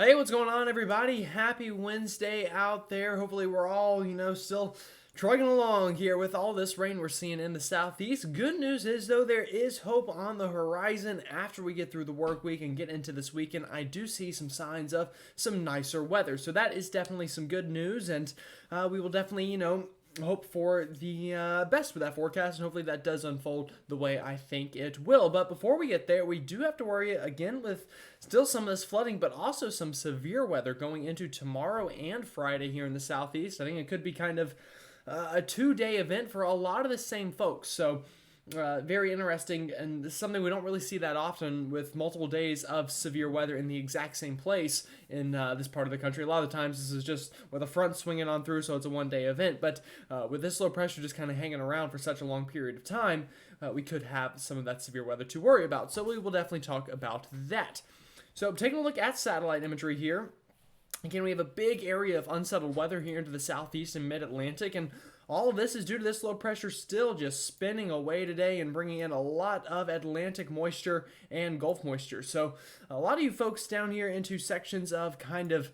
Hey, what's going on, everybody? Happy Wednesday out there. Hopefully, we're all, still trugging along here with all this rain we're seeing in the southeast. Good news is, though, there is hope on the horizon after we get through the work week and get into this weekend. I do see some signs of some nicer weather. So, that is definitely some good news, and we will definitely, hope for the best with that forecast, and hopefully that does unfold the way I think it will. But before we get there, we do have to worry again with still some of this flooding, but also some severe weather going into tomorrow and Friday here in the southeast. I think it could be kind of a 2-day event for a lot of the same folks. So very interesting, and this is something we don't really see that often with multiple days of severe weather in the exact same place in this part of the country. A lot of the times this is just with a front swinging on through, so it's a one-day event. But with this low pressure just kind of hanging around for such a long period of time, we could have some of that severe weather to worry about. So we will definitely talk about that. So taking a look at satellite imagery here, again, we have a big area of unsettled weather here into the southeast and mid-Atlantic, and all of this is due to this low pressure still just spinning away today and bringing in a lot of Atlantic moisture and Gulf moisture. So a lot of you folks down here into sections of kind of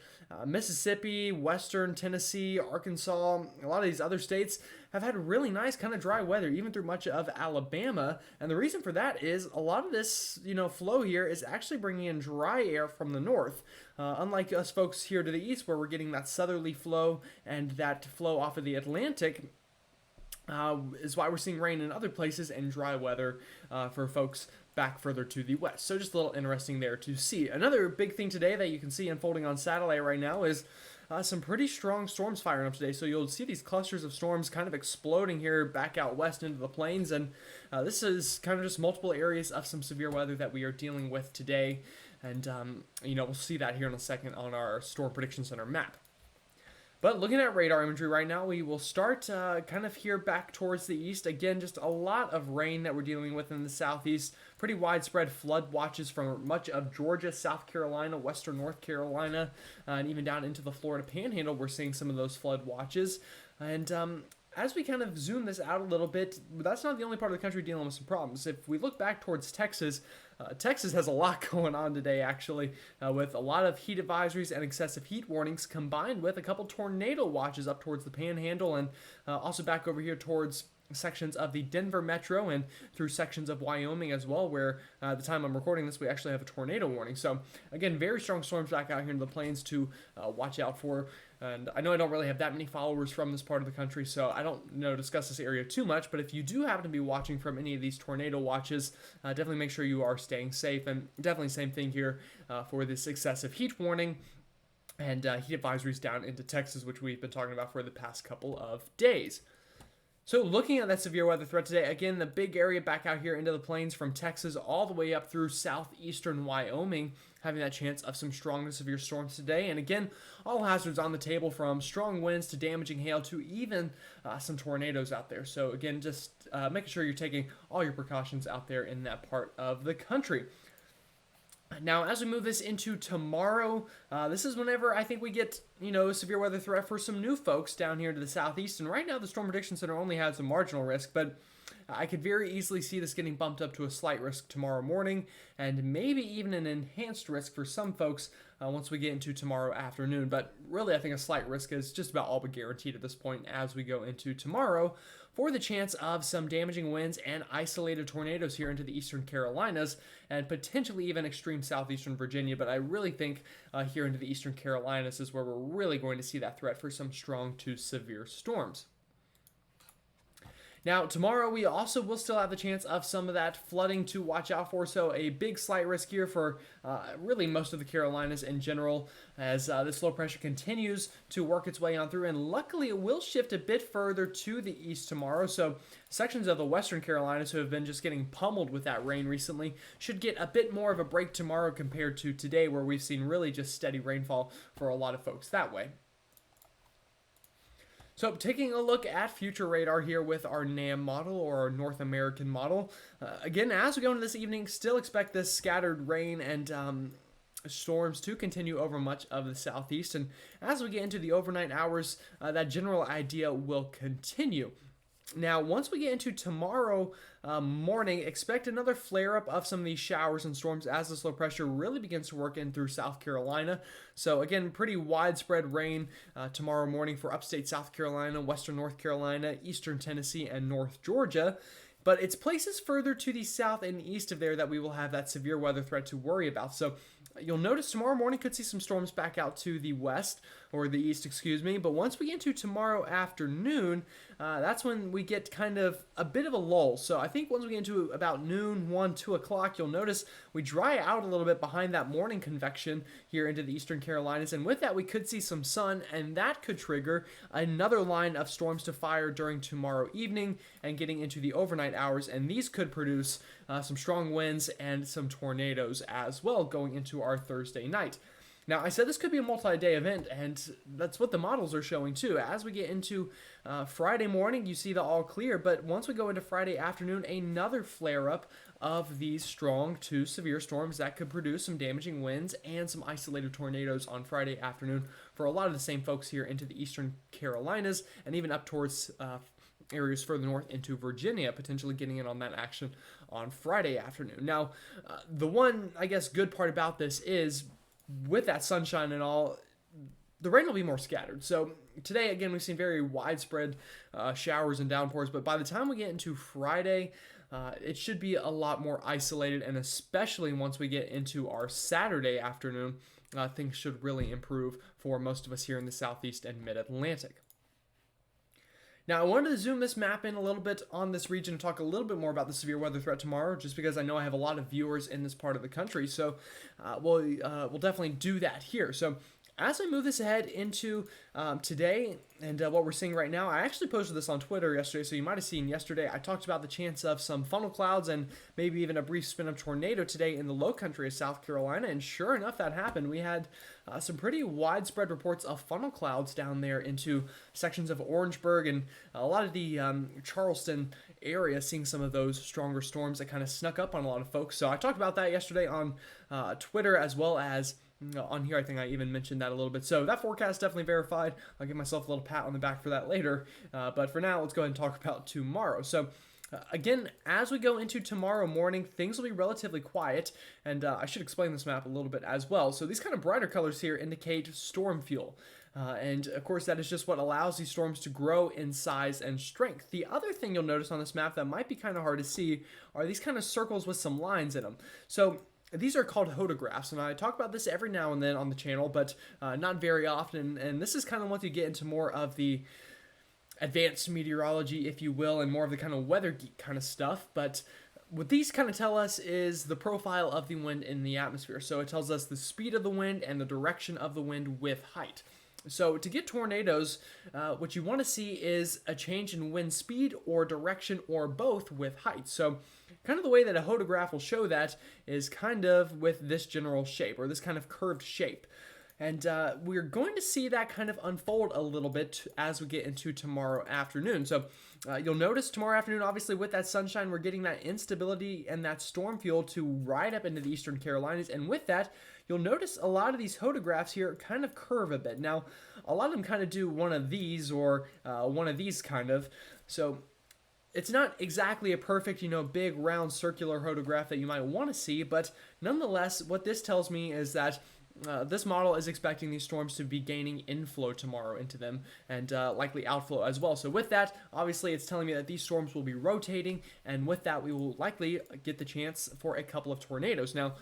Mississippi, Western Tennessee, Arkansas, a lot of these other states have had really nice kind of dry weather, even through much of Alabama. And the reason for that is a lot of this, flow here is actually bringing in dry air from the north. Unlike us folks here to the east, where we're getting that southerly flow and that flow off of the Atlantic, is why we're seeing rain in other places and dry weather for folks back further to the west. So just a little interesting there to see. Another big thing today that you can see unfolding on satellite right now is some pretty strong storms firing up today. So you'll see these clusters of storms kind of exploding here back out west into the plains. And this is kind of just multiple areas of some severe weather that we are dealing with today. And, we'll see that here in a second on our Storm Prediction Center map. But looking at radar imagery right now, we will start kind of here back towards the east. Again, just a lot of rain that we're dealing with in the southeast. Pretty widespread flood watches from much of Georgia, South Carolina, western North Carolina, and even down into the Florida Panhandle. We're seeing some of those flood watches. And as we kind of zoom this out a little bit, that's not the only part of the country dealing with some problems. If we look back towards Texas, Texas has a lot going on today, actually, with a lot of heat advisories and excessive heat warnings combined with a couple tornado watches up towards the Panhandle and also back over here towards sections of the Denver metro and through sections of Wyoming as well, where at the time I'm recording this, we actually have a tornado warning. So again, very strong storms back out here in the plains to watch out for. And I know I don't really have that many followers from this part of the country, so I don't discuss this area too much. But if you do happen to be watching from any of these tornado watches, definitely make sure you are staying safe. And definitely same thing here for this excessive heat warning and heat advisories down into Texas, which we've been talking about for the past couple of days. So looking at that severe weather threat today, again, the big area back out here into the plains from Texas all the way up through southeastern Wyoming, having that chance of some strong to severe storms today. And again, all hazards on the table from strong winds to damaging hail to even some tornadoes out there. So again, just making sure you're taking all your precautions out there in that part of the country. Now, as we move this into tomorrow, this is whenever I think we get, a severe weather threat for some new folks down here to the southeast. And right now, the Storm Prediction Center only has a marginal risk, but I could very easily see this getting bumped up to a slight risk tomorrow morning, and maybe even an enhanced risk for some folks once we get into tomorrow afternoon. But really, I think a slight risk is just about all but guaranteed at this point as we go into tomorrow for the chance of some damaging winds and isolated tornadoes here into the eastern Carolinas and potentially even extreme southeastern Virginia. But I really think here into the eastern Carolinas is where we're really going to see that threat for some strong to severe storms. Now, tomorrow we also will still have the chance of some of that flooding to watch out for, so a big slight risk here for really most of the Carolinas in general as this low pressure continues to work its way on through, and luckily it will shift a bit further to the east tomorrow, so sections of the western Carolinas who have been just getting pummeled with that rain recently should get a bit more of a break tomorrow compared to today, where we've seen really just steady rainfall for a lot of folks that way. So taking a look at future radar here with our NAM model, or our North American model. Again, as we go into this evening, still expect this scattered rain and storms to continue over much of the southeast. And as we get into the overnight hours, that general idea will continue. Now, once we get into tomorrow morning, expect another flare up of some of these showers and storms as this low pressure really begins to work in through South Carolina. So, again, pretty widespread rain tomorrow morning for upstate South Carolina, western North Carolina, eastern Tennessee, and North Georgia. But it's places further to the south and east of there that we will have that severe weather threat to worry about. So, you'll notice tomorrow morning could see some storms back out to the west, or the east, excuse me. But once we get into tomorrow afternoon, that's when we get kind of a bit of a lull. So I think once we get into about noon, 1, 2 o'clock, you'll notice we dry out a little bit behind that morning convection here into the eastern Carolinas. And with that, we could see some sun, and that could trigger another line of storms to fire during tomorrow evening and getting into the overnight hours. And these could produce some strong winds and some tornadoes as well going into our Thursday night. Now, I said this could be a multi-day event, and that's what the models are showing too. As we get into Friday morning, you see the all clear, but once we go into Friday afternoon, another flare-up of these strong to severe storms that could produce some damaging winds and some isolated tornadoes on Friday afternoon for a lot of the same folks here into the eastern Carolinas and even up towards areas further north into Virginia, potentially getting in on that action on Friday afternoon. Now, the one, I guess, good part about this is with that sunshine and all, the rain will be more scattered. So today, again, we've seen very widespread showers and downpours, but by the time we get into Friday, it should be a lot more isolated, and especially once we get into our Saturday afternoon, things should really improve for most of us here in the southeast and mid-Atlantic. Now, I wanted to zoom this map in a little bit on this region and talk a little bit more about the severe weather threat tomorrow, just because I know I have a lot of viewers in this part of the country. So we'll definitely do that here. So as I move this ahead into today and what we're seeing right now, I actually posted this on Twitter yesterday, so you might have seen yesterday I talked about the chance of some funnel clouds and maybe even a brief spin of tornado today in the low country of South Carolina, and sure enough, that happened. We had some pretty widespread reports of funnel clouds down there into sections of Orangeburg and a lot of the Charleston area, seeing some of those stronger storms that kind of snuck up on a lot of folks. So I talked about that yesterday on Twitter as well as on here. I think I even mentioned that a little bit. So that forecast definitely verified. I'll give myself a little pat on the back for that later. But for now, let's go ahead and talk about tomorrow. So again, as we go into tomorrow morning, things will be relatively quiet, and I should explain this map a little bit as well. So these kind of brighter colors here indicate storm fuel. And of course, that is just what allows these storms to grow in size and strength. The other thing you'll notice on this map that might be kind of hard to see are these kind of circles with some lines in them. So these are called hodographs, and I talk about this every now and then on the channel, but not very often. And this is kind of once you get into more of the advanced meteorology, if you will, and more of the kind of weather geek kind of stuff. But what these kind of tell us is the profile of the wind in the atmosphere. So it tells us the speed of the wind and the direction of the wind with height. So to get tornadoes, what you want to see is a change in wind speed or direction or both with height. So kind of the way that a hodograph will show that is kind of with this general shape or this kind of curved shape. And we're going to see that kind of unfold a little bit as we get into tomorrow afternoon. So you'll notice tomorrow afternoon, obviously with that sunshine, we're getting that instability and that storm fuel to ride up into the eastern Carolinas. And with that, you'll notice a lot of these hodographs here kind of curve a bit. Now, a lot of them kind of do one of these or one of these kind of. So it's not exactly a perfect, big round circular hodograph that you might want to see, but nonetheless, what this tells me is that this model is expecting these storms to be gaining inflow tomorrow into them and likely outflow as well. So with that, obviously it's telling me that these storms will be rotating, and with that we will likely get the chance for a couple of tornadoes. Now,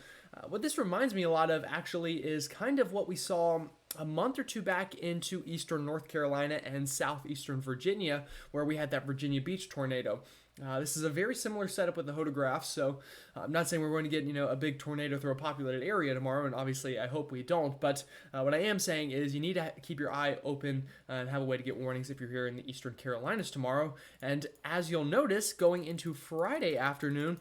what this reminds me a lot of actually is kind of what we saw a month or two back into eastern North Carolina and southeastern Virginia, where we had that Virginia Beach tornado. This is a very similar setup with the hodographs, so I'm not saying we're going to get, a big tornado through a populated area tomorrow, and obviously I hope we don't, but what I am saying is you need to keep your eye open and have a way to get warnings if you're here in the eastern Carolinas tomorrow. And as you'll notice, going into Friday afternoon,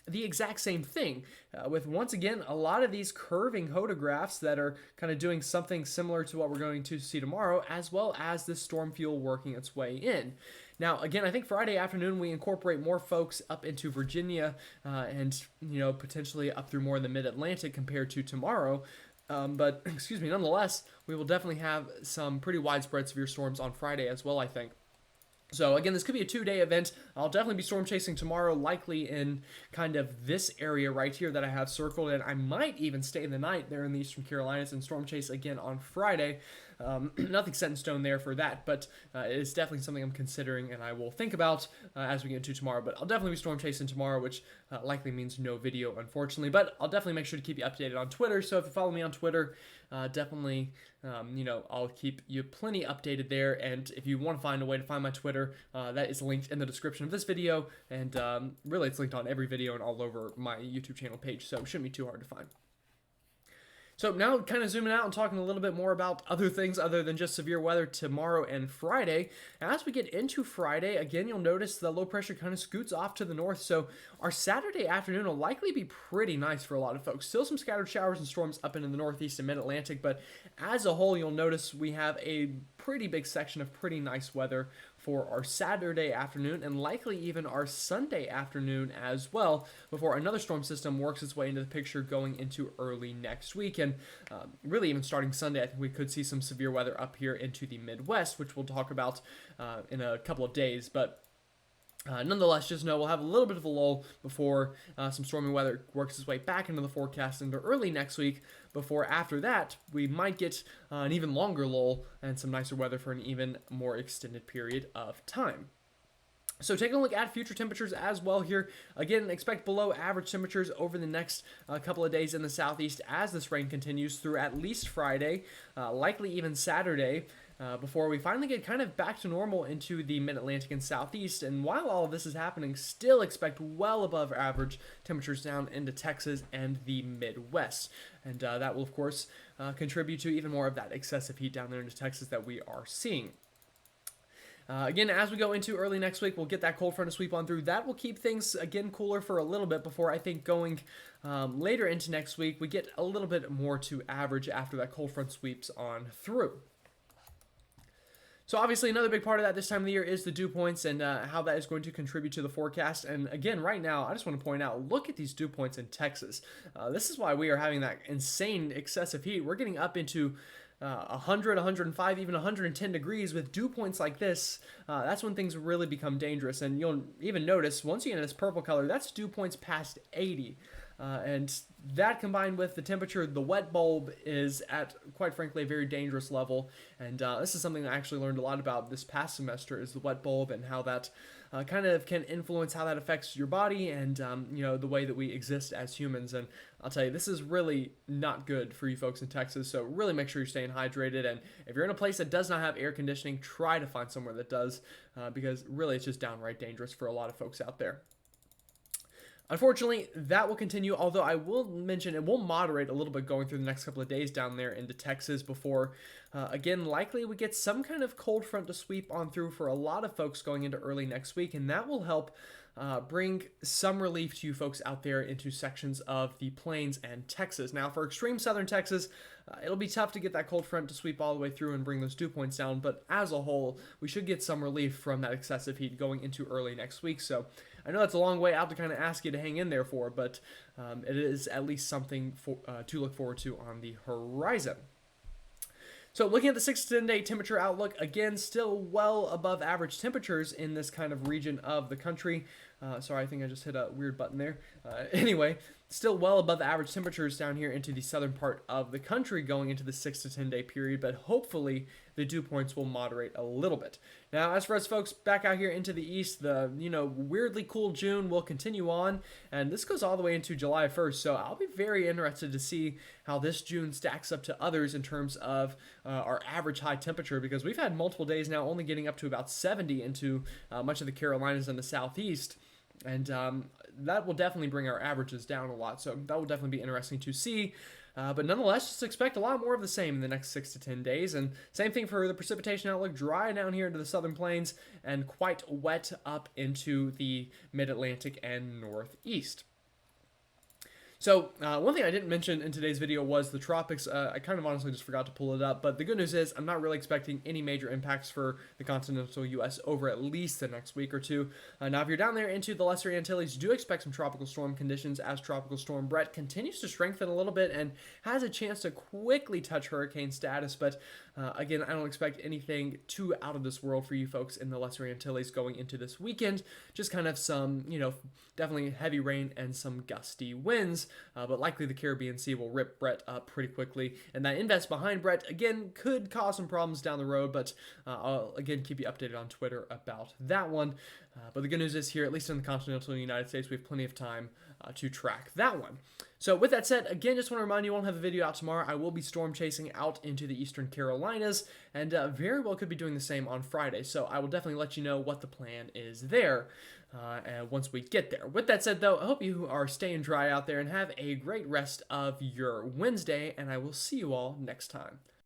the exact same thing, with once again a lot of these curving hodographs that are kind of doing something similar to what we're going to see tomorrow, as well as this storm fuel working its way in. Now, again, I think Friday afternoon we incorporate more folks up into Virginia and potentially up through more in the mid-Atlantic compared to tomorrow. But excuse me, nonetheless, we will definitely have some pretty widespread severe storms on Friday as well, I think. So again, this could be a 2-day event. I'll definitely be storm chasing tomorrow, likely in kind of this area right here that I have circled, and I might even stay the night there in the Eastern Carolinas and storm chase again on Friday. Nothing set in stone there for that, but it is definitely something I'm considering and I will think about as we get into tomorrow. But I'll definitely be storm chasing tomorrow, which likely means no video, unfortunately. But I'll definitely make sure to keep you updated on Twitter. So if you follow me on Twitter, definitely, I'll keep you plenty updated there. And if you want to find a way to find my Twitter, that is linked in the description of this video. And really, it's linked on every video and all over my YouTube channel page. So it shouldn't be too hard to find. So now kind of zooming out and talking a little bit more about other things other than just severe weather tomorrow and Friday. As we get into Friday, again, you'll notice the low pressure kind of scoots off to the north. So our Saturday afternoon will likely be pretty nice for a lot of folks. Still some scattered showers and storms up into the northeast and mid-Atlantic, but as a whole, you'll notice we have a pretty big section of pretty nice weather for our Saturday afternoon and likely even our Sunday afternoon as well before another storm system works its way into the picture going into early next week. And really even starting Sunday, I think we could see some severe weather up here into the Midwest, which we'll talk about in a couple of days. But nonetheless, just know we'll have a little bit of a lull before some stormy weather works its way back into the forecast into early next week, before after that we might get an even longer lull and some nicer weather for an even more extended period of time. So taking a look at future temperatures as well here. Again, expect below average temperatures over the next couple of days in the southeast as this rain continues through at least Friday, likely even Saturday, before we finally get kind of back to normal into the mid-Atlantic and southeast. And while all of this is happening, still expect well above average temperatures down into Texas and the Midwest. And that will, of course, contribute to even more of that excessive heat down there into Texas that we are seeing. Again, as we go into early next week, we'll get that cold front to sweep on through. That will keep things, again, cooler for a little bit before I think going later into next week, we get a little bit more to average after that cold front sweeps on through. So obviously another big part of that this time of the year is the dew points and how that is going to contribute to the forecast. And again, right now, I just want to point out, look at these dew points in Texas. This is why we are having that insane excessive heat. We're getting up into 100, 105, even 110 degrees with dew points like this. That's when things really become dangerous. And you'll even notice once you get this purple color, that's dew points past 80. And that combined with the temperature, the wet bulb is at, quite frankly, a very dangerous level. And this is something I actually learned a lot about this past semester, is the wet bulb and how that kind of can influence how that affects your body and, the way that we exist as humans. And I'll tell you, this is really not good for you folks in Texas. So really make sure you're staying hydrated. And if you're in a place that does not have air conditioning, try to find somewhere that does, because really it's just downright dangerous for a lot of folks out there. Unfortunately, that will continue, although I will mention it will moderate a little bit going through the next couple of days down there into Texas before, again, likely we get some kind of cold front to sweep on through for a lot of folks going into early next week, and that will help bring some relief to you folks out there into sections of the Plains and Texas. Now, for extreme southern Texas, it'll be tough to get that cold front to sweep all the way through and bring those dew points down, but as a whole, we should get some relief from that excessive heat going into early next week. So I know that's a long way out to kind of ask you to hang in there for, but it is at least something to look forward to on the horizon. So looking at the 6 to 10 day temperature outlook, again, still well above average temperatures in this kind of region of the country. Sorry, I think I just hit a weird button there. Anyway, still well above average temperatures down here into the southern part of the country going into the 6 to 10 day period, but hopefully the dew points will moderate a little bit. Now, as for us folks back out here into the east, the weirdly cool June will continue on, and this goes all the way into July 1st, so I'll be very interested to see how this June stacks up to others in terms of our average high temperature, because we've had multiple days now only getting up to about 70 into much of the Carolinas and the southeast. And that will definitely bring our averages down a lot. So that will definitely be interesting to see. But nonetheless, just expect a lot more of the same in the next 6 to 10 days. And same thing for the precipitation outlook. Dry down here into the southern plains and quite wet up into the mid-Atlantic and northeast. So, one thing I didn't mention in today's video was the tropics. I kind of honestly just forgot to pull it up, but the good news is I'm not really expecting any major impacts for the continental U.S. over at least the next week or two. Now, if you're down there into the Lesser Antilles, do expect some tropical storm conditions as Tropical Storm Brett continues to strengthen a little bit and has a chance to quickly touch hurricane status. But again, I don't expect anything too out of this world for you folks in the Lesser Antilles going into this weekend. Just kind of some, definitely heavy rain and some gusty winds. But likely the Caribbean Sea will rip Brett up pretty quickly. And that invest behind Brett, again, could cause some problems down the road, but I'll, again, keep you updated on Twitter about that one. But the good news is here, at least in the continental United States, we have plenty of time to track that one. So with that said, again, just want to remind you, I won't have a video out tomorrow. I will be storm chasing out into the Eastern Carolinas, and very well could be doing the same on Friday. So I will definitely let you know what the plan is there once we get there. With that said, though, I hope you are staying dry out there and have a great rest of your Wednesday, and I will see you all next time.